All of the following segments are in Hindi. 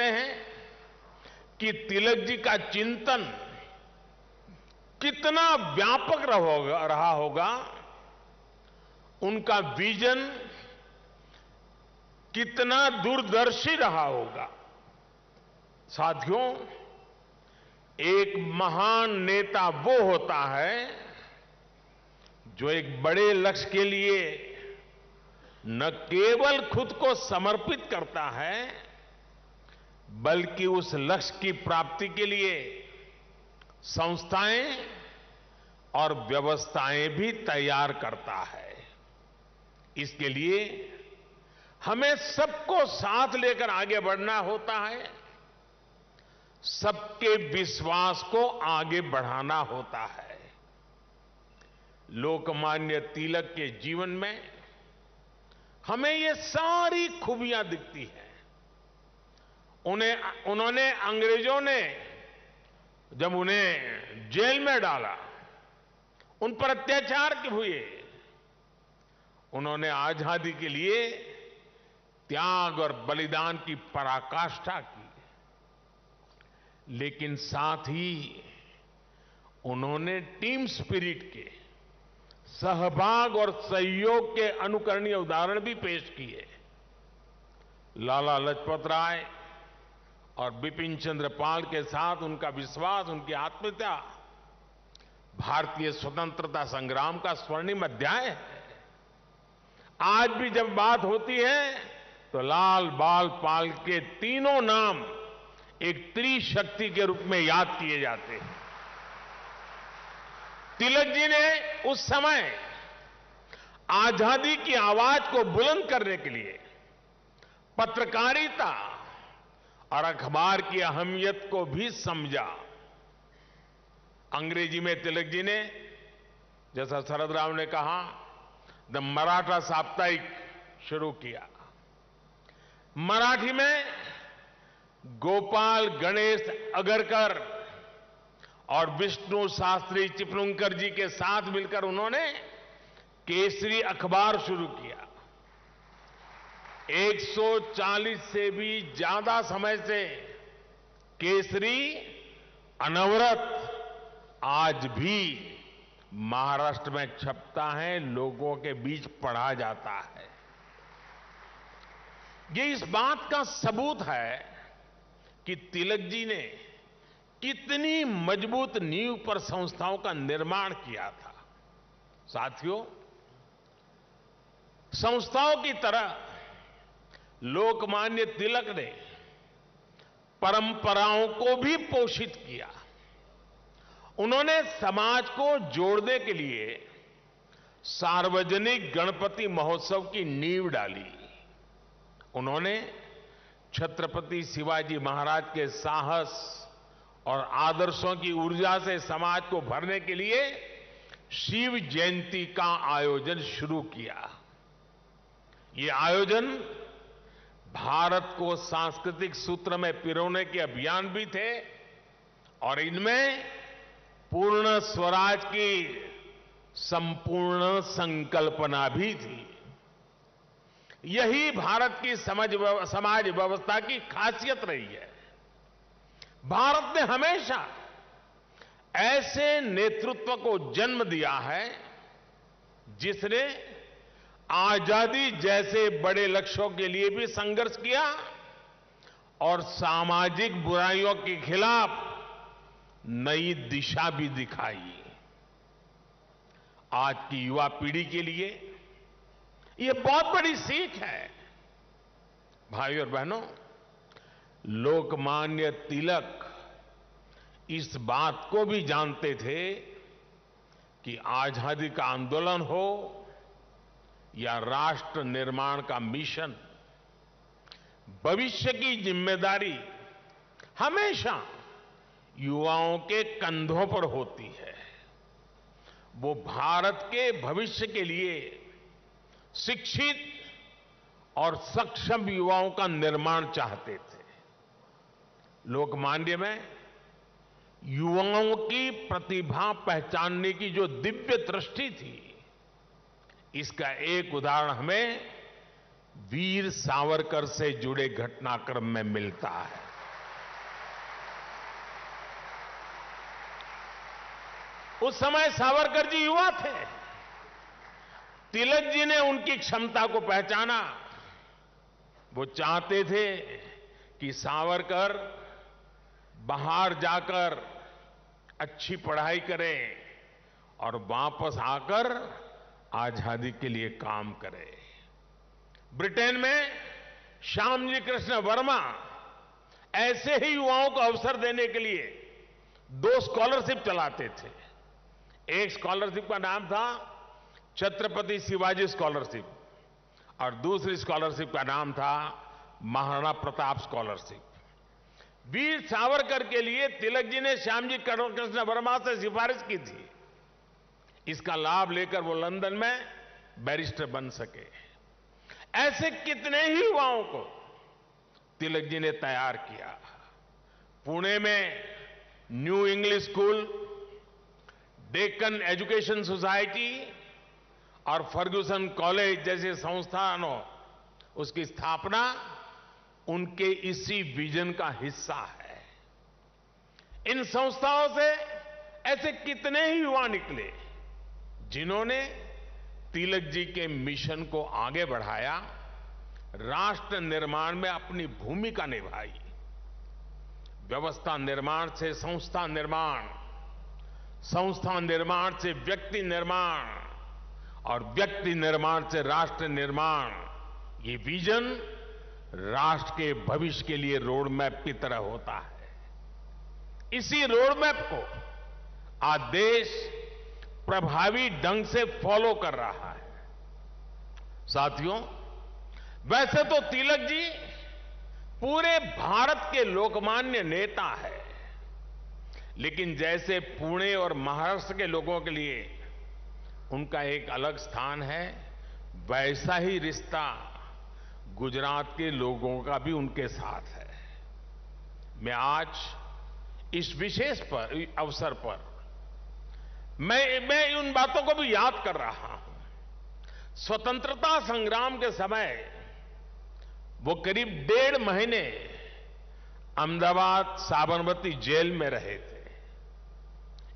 हैं कि तिलक जी का चिंतन कितना व्यापक रहा होगा, उनका विजन कितना दूरदर्शी रहा होगा। साथियों, एक महान नेता वो होता है जो एक बड़े लक्ष्य के लिए न केवल खुद को समर्पित करता है, बल्कि उस लक्ष्य की प्राप्ति के लिए संस्थाएं और व्यवस्थाएं भी तैयार करता है। इसके लिए हमें सबको साथ लेकर आगे बढ़ना होता है, सबके विश्वास को आगे बढ़ाना होता है। लोकमान्य तिलक के जीवन में हमें ये सारी खूबियां दिखती हैं। उन्होंने अंग्रेजों ने जब उन्हें जेल में डाला, उन पर अत्याचार हुए, उन्होंने आजादी के लिए त्याग और बलिदान की पराकाष्ठा की, लेकिन साथ ही उन्होंने टीम स्पिरिट के, सहभाग और सहयोग के अनुकरणीय उदाहरण भी पेश किए। लाला लाजपत राय और बिपिन चंद्र पाल के साथ उनका विश्वास, उनकी आत्मीयता भारतीय स्वतंत्रता संग्राम का स्वर्णिम अध्याय है। आज भी जब बात होती है तो लाल, बाल, पाल के तीनों नाम एक त्रिशक्ति के रूप में याद किए जाते हैं। तिलक जी ने उस समय आजादी की आवाज को बुलंद करने के लिए पत्रकारिता और अखबार की अहमियत को भी समझा। अंग्रेजी में तिलक जी ने, जैसा शरद राव ने कहा, द मराठा साप्ताहिक शुरू किया। मराठी में गोपाल गणेश अगरकर और विष्णु शास्त्री चिपलुंकर जी के साथ मिलकर उन्होंने केसरी अखबार शुरू किया। 140 से भी ज्यादा समय से केसरी अनवरत आज भी महाराष्ट्र में छपता है, लोगों के बीच पढ़ा जाता है। ये इस बात का सबूत है कि तिलक जी ने कितनी मजबूत नींव पर संस्थाओं का निर्माण किया था। साथियों, संस्थाओं की तरह लोकमान्य तिलक ने परंपराओं को भी पोषित किया। उन्होंने समाज को जोड़ने के लिए सार्वजनिक गणपति महोत्सव की नींव डाली। उन्होंने छत्रपति शिवाजी महाराज के साहस और आदर्शों की ऊर्जा से समाज को भरने के लिए शिव जयंती का आयोजन शुरू किया। ये आयोजन भारत को सांस्कृतिक सूत्र में पिरोने के अभियान भी थे और इनमें पूर्ण स्वराज की संपूर्ण संकल्पना भी थी। यही भारत की समाज व्यवस्था की खासियत रही है। भारत ने हमेशा ऐसे नेतृत्व को जन्म दिया है जिसने आजादी जैसे बड़े लक्ष्यों के लिए भी संघर्ष किया और सामाजिक बुराइयों के खिलाफ नई दिशा भी दिखाई। आज की युवा पीढ़ी के लिए यह बहुत बड़ी सीख है। भाइयों और बहनों, लोकमान्य तिलक इस बात को भी जानते थे कि आजादी का आंदोलन हो या राष्ट्र निर्माण का मिशन, भविष्य की जिम्मेदारी हमेशा युवाओं के कंधों पर होती है। वो भारत के भविष्य के लिए शिक्षित और सक्षम युवाओं का निर्माण चाहते थे। लोकमान्य में युवाओं की प्रतिभा पहचानने की जो दिव्य दृष्टि थी, इसका एक उदाहरण हमें वीर सावरकर से जुड़े घटनाक्रम में मिलता है। उस समय सावरकर जी युवा थे। तिलक जी ने उनकी क्षमता को पहचाना। वो चाहते थे कि सावरकर बाहर जाकर अच्छी पढ़ाई करें और वापस आकर आजादी के लिए काम करें। ब्रिटेन में श्यामजी कृष्ण वर्मा ऐसे ही युवाओं को अवसर देने के लिए 2 स्कॉलरशिप चलाते थे। एक स्कॉलरशिप का नाम था छत्रपति शिवाजी स्कॉलरशिप और दूसरी स्कॉलरशिप का नाम था महाराणा प्रताप स्कॉलरशिप। वीर सावरकर के लिए तिलक जी ने श्यामजी कृष्ण वर्मा से सिफारिश की थी। इसका लाभ लेकर वो लंदन में बैरिस्टर बन सके। ऐसे कितने ही युवाओं को तिलक जी ने तैयार किया। पुणे में new English school, Deccan education society और फर्ग्यूसन कॉलेज जैसे संस्थानों, उसकी स्थापना उनके इसी विजन का हिस्सा है। इन संस्थाओं से ऐसे कितने ही युवा निकले जिन्होंने तिलक जी के मिशन को आगे बढ़ाया, राष्ट्र निर्माण में अपनी भूमिका निभाई। व्यवस्था निर्माण से संस्था निर्माण, संस्था निर्माण से व्यक्ति निर्माण और व्यक्ति निर्माण से राष्ट्र निर्माण, ये विजन राष्ट्र के भविष्य के लिए रोड मैप की तरह होता है। इसी रोड मैप को आज देश प्रभावी ढंग से फॉलो कर रहा है। साथियों, वैसे तो तिलक जी पूरे भारत के लोकमान्य नेता है, लेकिन जैसे पुणे और महाराष्ट्र के लोगों के लिए उनका एक अलग स्थान है, वैसा ही रिश्ता गुजरात के लोगों का भी उनके साथ है। मैं आज इस विशेष अवसर पर मैं उन बातों को भी याद कर रहा हूं। स्वतंत्रता संग्राम के समय वो करीब 1.5 महीने अहमदाबाद साबरमती जेल में रहे थे।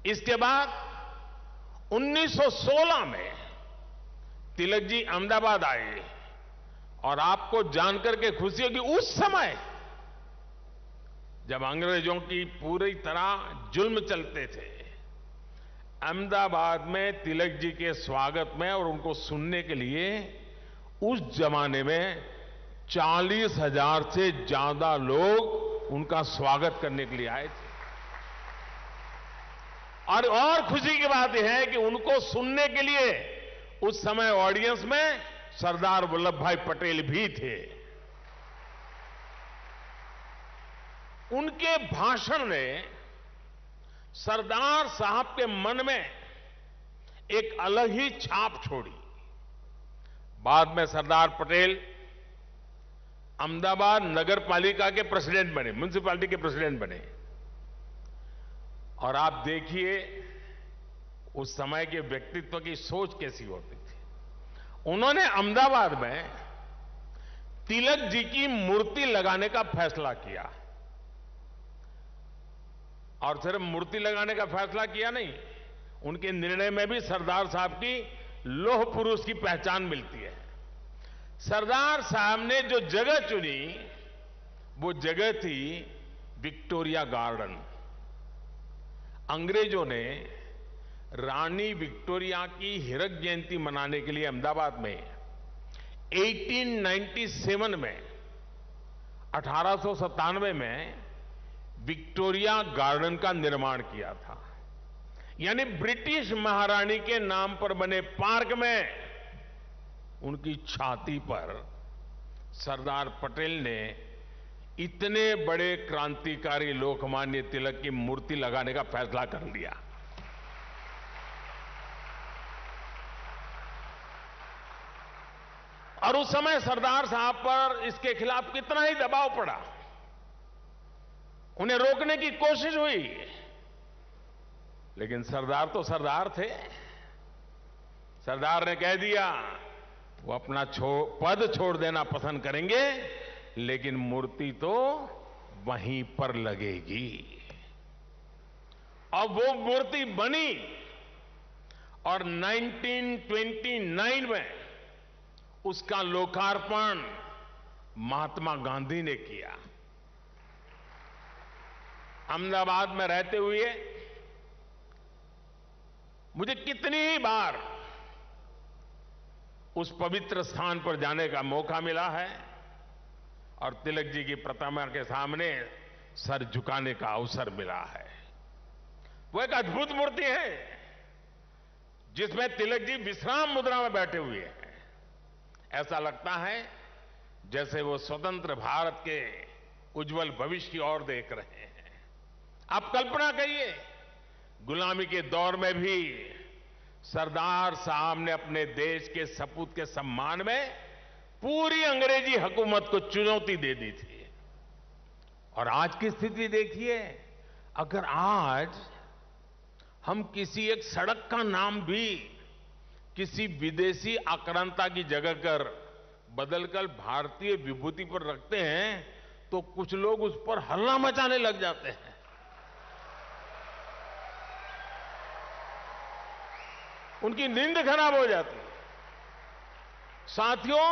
इसके बाद 1916 में तिलक जी अहमदाबाद आए और आपको जानकर के खुशी होगी, उस समय जब अंग्रेजों की पूरी तरह जुल्म चलते थे, अहमदाबाद में तिलक जी के स्वागत में और उनको सुनने के लिए उस जमाने में 40,000 से ज्यादा लोग उनका स्वागत करने के लिए आए थे। और खुशी की बात यह है कि उनको सुनने के लिए उस समय ऑडियंस में सरदार वल्लभ भाई पटेल भी थे। उनके भाषण ने सरदार साहब के मन में एक अलग ही छाप छोड़ी। बाद में सरदार पटेल अहमदाबाद नगर पालिका के प्रेसिडेंट बने, म्युनिसिपैलिटी के प्रेसिडेंट बने। और आप देखिए उस समय के व्यक्तित्व की सोच कैसी होती थी। उन्होंने अहमदाबाद में तिलक जी की मूर्ति लगाने का फैसला किया। और सिर्फ मूर्ति लगाने का फैसला किया नहीं, उनके निर्णय में भी सरदार साहब की लौह पुरुष की पहचान मिलती है। सरदार साहब ने जो जगह चुनी वो जगह थी विक्टोरिया गार्डन। अंग्रेजों ने रानी विक्टोरिया की हीरक जयंती मनाने के लिए अहमदाबाद में 1897 में 1897 में विक्टोरिया गार्डन का निर्माण किया था। यानी ब्रिटिश महारानी के नाम पर बने पार्क में उनकी छाती पर सरदार पटेल ने इतने बड़े क्रांतिकारी लोकमान्य तिलक की मूर्ति लगाने का फैसला कर लिया। और उस समय सरदार साहब पर इसके खिलाफ कितना ही दबाव पड़ा, उन्हें रोकने की कोशिश हुई, लेकिन सरदार तो सरदार थे। सरदार ने कह दिया वो अपना पद छोड़ देना पसंद करेंगे, लेकिन मूर्ति तो वहीं पर लगेगी। और वो मूर्ति बनी और 1929 में उसका लोकार्पण महात्मा गांधी ने किया। अहमदाबाद में रहते हुए मुझे कितनी ही बार उस पवित्र स्थान पर जाने का मौका मिला है और तिलक जी की प्रतिमा के सामने सर झुकाने का अवसर मिला है। वो एक अद्भुत मूर्ति है जिसमें तिलक जी विश्राम मुद्रा में बैठे हुए हैं। ऐसा लगता है जैसे वो स्वतंत्र भारत के उज्जवल भविष्य की ओर देख रहे हैं। आप कल्पना करिए, गुलामी के दौर में भी सरदार साहब ने अपने देश के सपूत के सम्मान में पूरी अंग्रेजी हुकूमत को चुनौती दे दी थी। और आज की स्थिति देखिए, अगर आज हम किसी एक सड़क का नाम भी किसी विदेशी आक्रांता की जगह कर बदलकर भारतीय विभूति पर रखते हैं तो कुछ लोग उस पर हल्ला मचाने लग जाते हैं। उनकी नींद खराब हो जाती है। साथियों,